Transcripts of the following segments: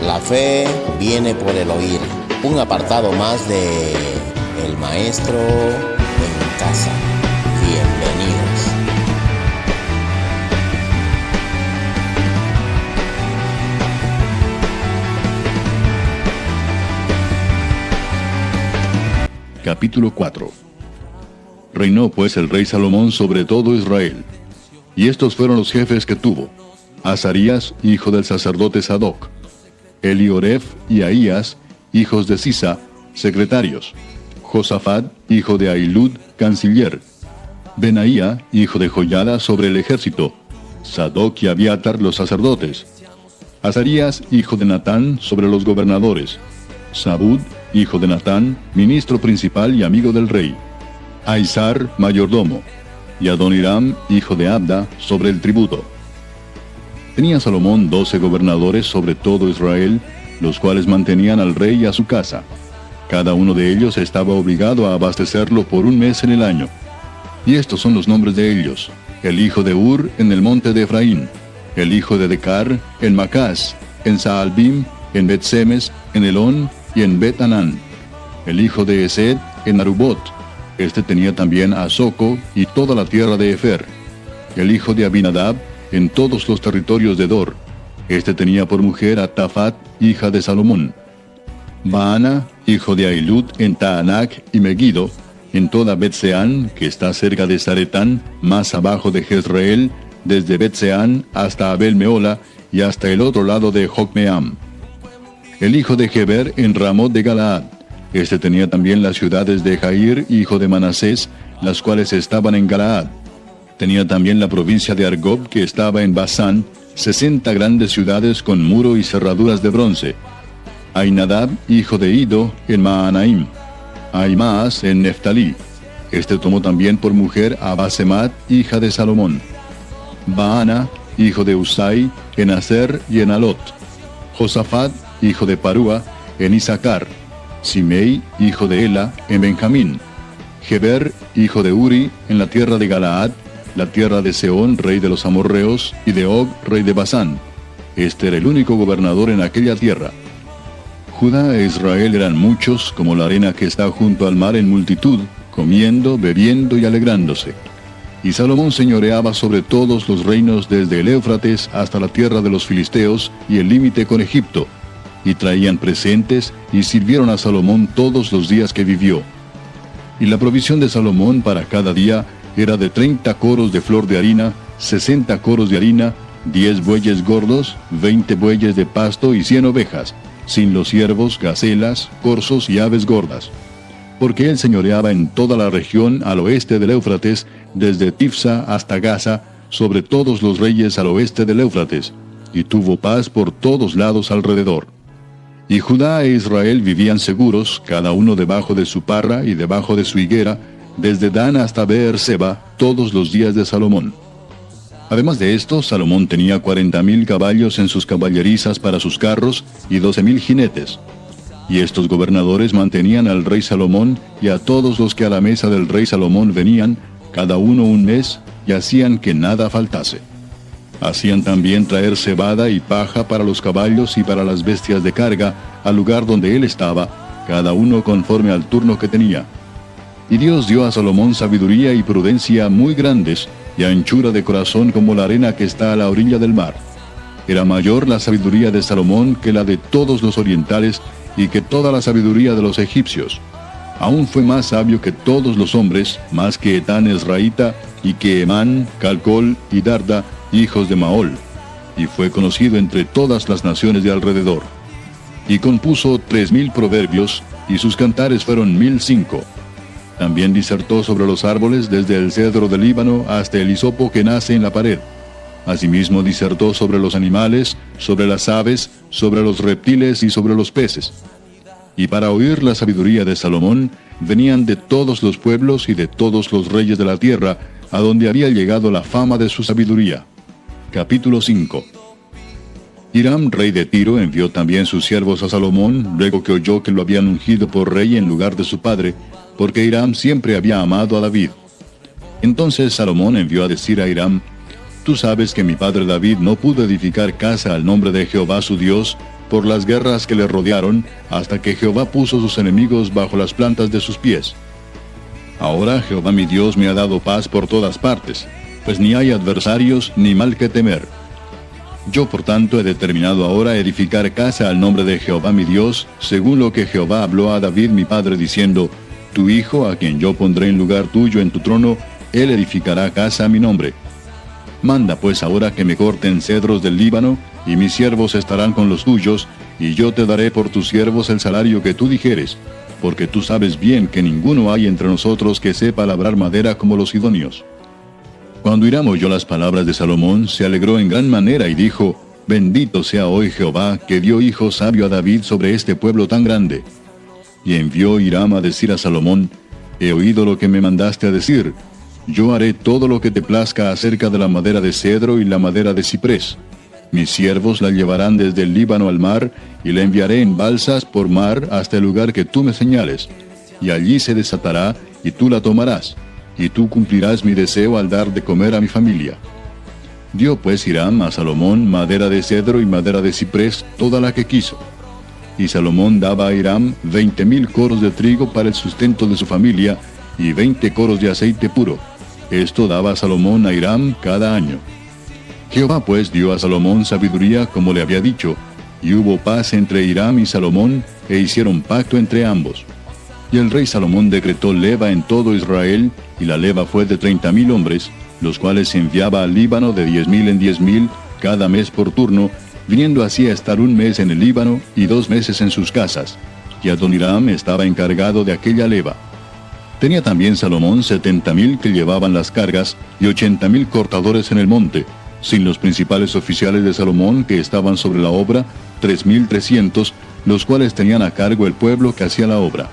La fe viene por el oír. Un apartado más de El Maestro en Casa. Bienvenidos. Capítulo 4. Reinó pues el rey Salomón sobre todo Israel. Y estos fueron los jefes que tuvo: Azarías, hijo del sacerdote Sadoc; Elioref y Ahías, hijos de Sisa, secretarios; Josafat, hijo de Ahilud, canciller; Benaía, hijo de Joiada, sobre el ejército; Sadoc y Abiatar, los sacerdotes; Azarías, hijo de Natán, sobre los gobernadores; Sabud, hijo de Natán, ministro principal y amigo del rey; Aizar, mayordomo; y Adoniram, hijo de Abda, sobre el tributo. Tenía Salomón 12 gobernadores sobre todo Israel, los cuales mantenían al rey y a su casa. Cada uno de ellos estaba obligado a abastecerlo por un mes en el año. Y estos son los nombres de ellos: el hijo de Ur en el monte de Efraín; el hijo de Decar en Macás, en Saalbim, en Bet-Semes, en Elón y en Bet-Anán; el hijo de Esed en Arubot. Este tenía también a Soco y toda la tierra de Efer; el hijo de Abinadab en todos los territorios de Dor. Este tenía por mujer a Tafat, hija de Salomón; Baana, hijo de Ahilud, en Taanac y Megiddo, en toda Bet-Seán, que está cerca de Zaretán, más abajo de Jezreel, desde Bet-Seán hasta Abel-Meola y hasta el otro lado de Jocmeam; el hijo de Geber en Ramot de Galaad. Este tenía también las ciudades de Jair, hijo de Manasés, las cuales estaban en Galaad. Tenía también la provincia de Argob, que estaba en Basán, 60 grandes ciudades con muro y cerraduras de bronce; Ainadab, hijo de Ido, en Maanaim; Aimaas en Neftalí. Este tomó también por mujer a Basemat, hija de Salomón; Baana, hijo de Usai, en Aser y en Alot; Josafat, hijo de Parúa, en Isaacar; Simei, hijo de Ela, en Benjamín; Geber, hijo de Uri, en la tierra de Galaad, la tierra de Seón, rey de los amorreos, y de Og, rey de Basán. Este era el único gobernador en aquella tierra. Judá e Israel eran muchos, como la arena que está junto al mar en multitud, comiendo, bebiendo y alegrándose. Y Salomón señoreaba sobre todos los reinos desde el Éufrates hasta la tierra de los filisteos y el límite con Egipto. Y traían presentes y sirvieron a Salomón todos los días que vivió. Y la provisión de Salomón para cada día era de 30 coros de flor de harina, 60 coros de harina, 10 bueyes gordos, 20 bueyes de pasto y 100 ovejas, sin los ciervos, gacelas, corzos y aves gordas. Porque él señoreaba en toda la región al oeste del Éufrates, desde Tifsa hasta Gaza, sobre todos los reyes al oeste del Éufrates, y tuvo paz por todos lados alrededor. Y Judá e Israel vivían seguros, cada uno debajo de su parra y debajo de su higuera, desde Dan hasta Beer-seba, todos los días de Salomón. Además de esto, Salomón tenía 40,000 caballos en sus caballerizas para sus carros y 12,000 jinetes. Y estos gobernadores mantenían al rey Salomón y a todos los que a la mesa del rey Salomón venían, cada uno un mes, y hacían que nada faltase. Hacían también traer cebada y paja para los caballos y para las bestias de carga al lugar donde él estaba, cada uno conforme al turno que tenía. Y Dios dio a Salomón sabiduría y prudencia muy grandes, y anchura de corazón como la arena que está a la orilla del mar. Era mayor la sabiduría de Salomón que la de todos los orientales, y que toda la sabiduría de los egipcios. Aún fue más sabio que todos los hombres, más que Etán Ezraíta, y que Emán, Calcol y Darda, hijos de Maol, y fue conocido entre todas las naciones de alrededor. Y compuso 3,000 proverbios, y sus cantares fueron 1,005. También disertó sobre los árboles, desde el cedro del Líbano hasta el hisopo que nace en la pared. Asimismo disertó sobre los animales, sobre las aves, sobre los reptiles y sobre los peces. Y para oír la sabiduría de Salomón, venían de todos los pueblos y de todos los reyes de la tierra, a donde había llegado la fama de su sabiduría. Capítulo 5. Hiram, rey de Tiro, envió también sus siervos a Salomón, luego que oyó que lo habían ungido por rey en lugar de su padre, porque Hiram siempre había amado a David. Entonces Salomón envió a decir a Hiram: Tú sabes que mi padre David no pudo edificar casa al nombre de Jehová su Dios, por las guerras que le rodearon, hasta que Jehová puso sus enemigos bajo las plantas de sus pies. Ahora Jehová mi Dios me ha dado paz por todas partes, pues ni hay adversarios ni mal que temer. Yo por tanto he determinado ahora edificar casa al nombre de Jehová mi Dios, según lo que Jehová habló a David mi padre, diciendo, tu hijo, a quien yo pondré en lugar tuyo en tu trono, él edificará casa a mi nombre. Manda pues ahora que me corten cedros del Líbano, y mis siervos estarán con los tuyos, y yo te daré por tus siervos el salario que tú dijeres, porque tú sabes bien que ninguno hay entre nosotros que sepa labrar madera como los sidonios. Cuando Hiram oyó las palabras de Salomón, se alegró en gran manera y dijo, bendito sea hoy Jehová, que dio hijo sabio a David sobre este pueblo tan grande. Y envió Hiram a decir a Salomón, he oído lo que me mandaste a decir, yo haré todo lo que te plazca acerca de la madera de cedro y la madera de ciprés. Mis siervos la llevarán desde el Líbano al mar, y la enviaré en balsas por mar hasta el lugar que tú me señales, y allí se desatará, y tú la tomarás, y tú cumplirás mi deseo al dar de comer a mi familia. Dio pues Hiram a Salomón madera de cedro y madera de ciprés, toda la que quiso. Y Salomón daba a Hiram 20,000 coros de trigo para el sustento de su familia, y 20 coros de aceite puro. Esto daba Salomón a Hiram cada año. Jehová pues dio a Salomón sabiduría como le había dicho, y hubo paz entre Hiram y Salomón, e hicieron pacto entre ambos. Y el rey Salomón decretó leva en todo Israel, y la leva fue de 30,000 hombres, los cuales se enviaba al Líbano de 10,000 en 10,000, cada mes por turno, viniendo así a estar un mes en el Líbano y 2 meses en sus casas, y Adoniram estaba encargado de aquella leva. Tenía también Salomón 70,000 que llevaban las cargas, y 80,000 cortadores en el monte, sin los principales oficiales de Salomón que estaban sobre la obra, 3,300, los cuales tenían a cargo el pueblo que hacía la obra.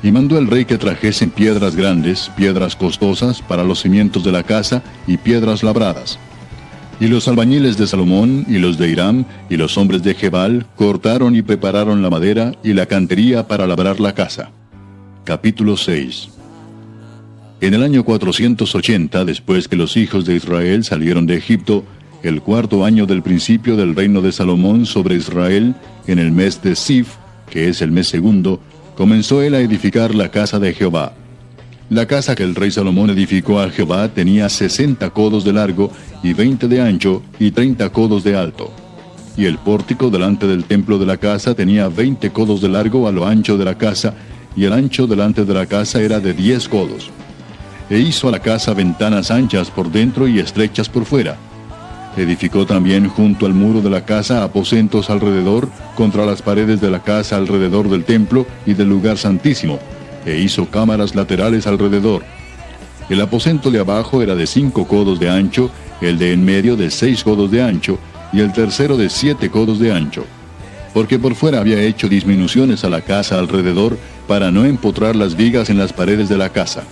Y mandó el rey que trajesen piedras grandes, piedras costosas para los cimientos de la casa, y piedras labradas. Y los albañiles de Salomón, y los de Hiram, y los hombres de Gebal, cortaron y prepararon la madera y la cantería para labrar la casa. Capítulo 6. En el año 480, después que los hijos de Israel salieron de Egipto, el 4º año del principio del reino de Salomón sobre Israel, en el mes de Sif, que es el mes segundo, comenzó él a edificar la casa de Jehová. La casa que el rey Salomón edificó a Jehová tenía 60 codos de largo, y 20 de ancho, y 30 codos de alto. Y el pórtico delante del templo de la casa tenía 20 codos de largo a lo ancho de la casa, y el ancho delante de la casa era de 10 codos. E hizo a la casa ventanas anchas por dentro y estrechas por fuera. Edificó también junto al muro de la casa aposentos alrededor, contra las paredes de la casa alrededor del templo y del lugar santísimo, e hizo cámaras laterales alrededor. El aposento de abajo era de 5 codos de ancho, el de en medio de 6 codos de ancho, y el tercero de 7 codos de ancho. Porque por fuera había hecho disminuciones a la casa alrededor, para no empotrar las vigas en las paredes de la casa.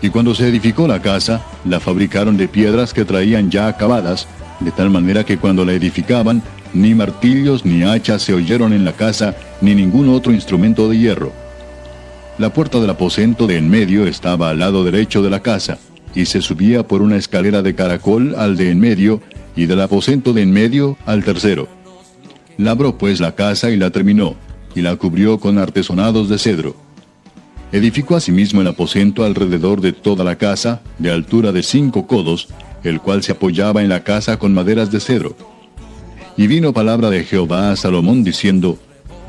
Y cuando se edificó la casa, la fabricaron de piedras que traían ya acabadas, de tal manera que cuando la edificaban, ni martillos ni hachas se oyeron en la casa, ni ningún otro instrumento de hierro. La puerta del aposento de en medio estaba al lado derecho de la casa, y se subía por una escalera de caracol al de en medio, y del aposento de en medio al tercero. Labró pues la casa y la terminó, y la cubrió con artesonados de cedro. Edificó asimismo el aposento alrededor de toda la casa, de altura de 5 codos, el cual se apoyaba en la casa con maderas de cedro. Y vino palabra de Jehová a Salomón diciendo,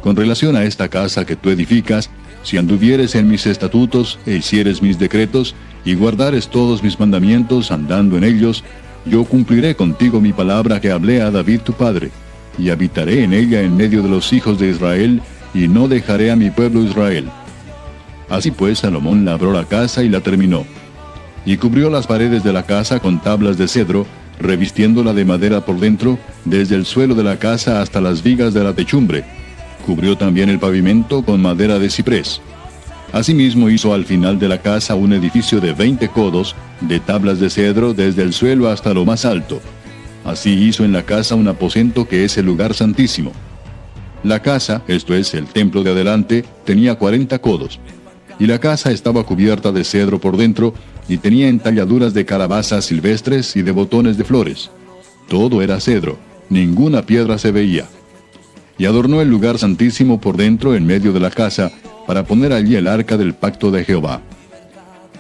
con relación a esta casa que tú edificas, si anduvieres en mis estatutos, e hicieres mis decretos, y guardares todos mis mandamientos andando en ellos, yo cumpliré contigo mi palabra que hablé a David tu padre, y habitaré en ella en medio de los hijos de Israel, y no dejaré a mi pueblo Israel. Así pues Salomón labró la casa y la terminó. Y cubrió las paredes de la casa con tablas de cedro, revistiéndola de madera por dentro, desde el suelo de la casa hasta las vigas de la techumbre. Cubrió también el pavimento con madera de ciprés. Asimismo hizo al final de la casa un edificio de 20 codos, de tablas de cedro desde el suelo hasta lo más alto. Así hizo en la casa un aposento que es el lugar santísimo. La casa, esto es, el templo de adelante, tenía 40 codos. Y la casa estaba cubierta de cedro por dentro, y tenía entalladuras de calabazas silvestres y de botones de flores. Todo era cedro, ninguna piedra se veía. y adornó el lugar santísimo por dentro en medio de la casa, para poner allí el arca del pacto de Jehová.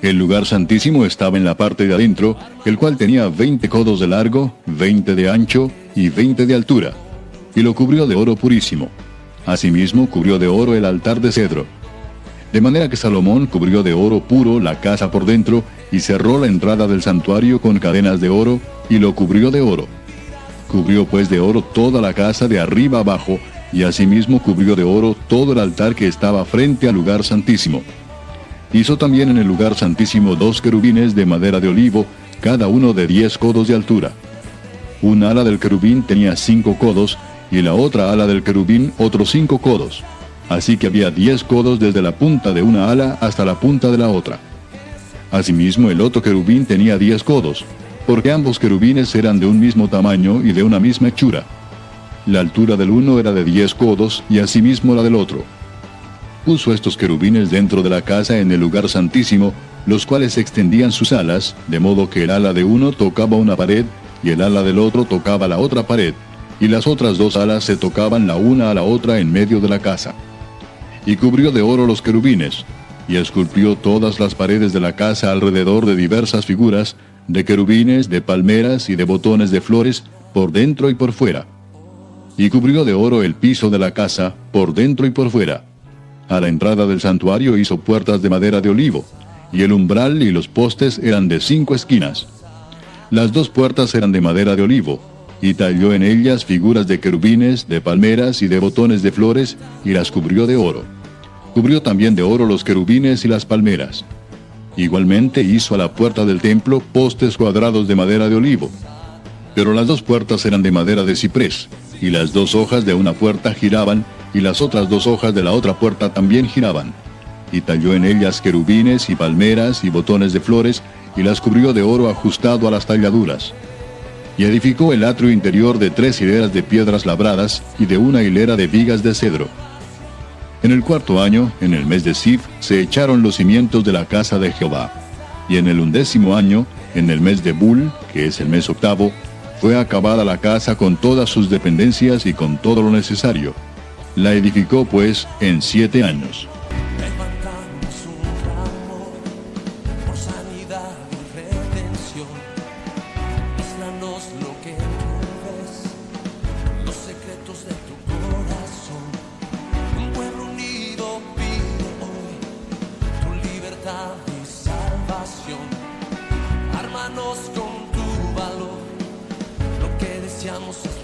El lugar santísimo estaba en la parte de adentro, el cual tenía 20 codos de largo, 20 de ancho y 20 de altura, y lo cubrió de oro purísimo. Asimismo cubrió de oro el altar de cedro. De manera que Salomón cubrió de oro puro la casa por dentro, y cerró la entrada del santuario con cadenas de oro, y lo cubrió de oro. Cubrió pues de oro toda la casa de arriba abajo, y asimismo cubrió de oro todo el altar que estaba frente al lugar santísimo. Hizo también en el lugar santísimo 2 querubines de madera de olivo, cada uno de 10 codos de altura. Un ala del querubín tenía 5 codos, y la otra ala del querubín otros 5 codos. Así que había 10 codos desde la punta de una ala hasta la punta de la otra. Asimismo el otro querubín tenía 10 codos, porque ambos querubines eran de un mismo tamaño y de una misma hechura. La altura del uno era de 10 codos, y asimismo la del otro. Puso estos querubines dentro de la casa en el lugar santísimo, los cuales extendían sus alas, de modo que el ala de uno tocaba una pared, y el ala del otro tocaba la otra pared, y las otras 2 alas se tocaban la una a la otra en medio de la casa. Y cubrió de oro los querubines, y esculpió todas las paredes de la casa alrededor de diversas figuras, de querubines, de palmeras y de botones de flores, por dentro y por fuera. Y cubrió de oro el piso de la casa, por dentro y por fuera. A la entrada del santuario hizo puertas de madera de olivo, y el umbral y los postes eran de 5 esquinas. Las 2 puertas eran de madera de olivo, y talló en ellas figuras de querubines, de palmeras y de botones de flores, y las cubrió de oro. Cubrió también de oro los querubines y las palmeras. Igualmente hizo a la puerta del templo postes cuadrados de madera de olivo. Pero las 2 puertas eran de madera de ciprés, y las 2 hojas de una puerta giraban, y las otras 2 hojas de la otra puerta también giraban. Y talló en ellas querubines y palmeras y botones de flores, y las cubrió de oro ajustado a las talladuras. Y edificó el atrio interior de 3 hileras de piedras labradas, y de una hilera de vigas de cedro. En el 4º año, en el mes de Sif, se echaron los cimientos de la casa de Jehová. Y en el 11º año, en el mes de Bul, que es el mes 8º, fue acabada la casa con todas sus dependencias y con todo lo necesario. La edificó pues en 7 años. Levantamos un clamor por sanidad y redención. Muéstranos lo que tú ves, los secretos de tu corazón. Un pueblo unido pide hoy tu libertad y salvación. Ármanos con tu valor, lo que deseamos es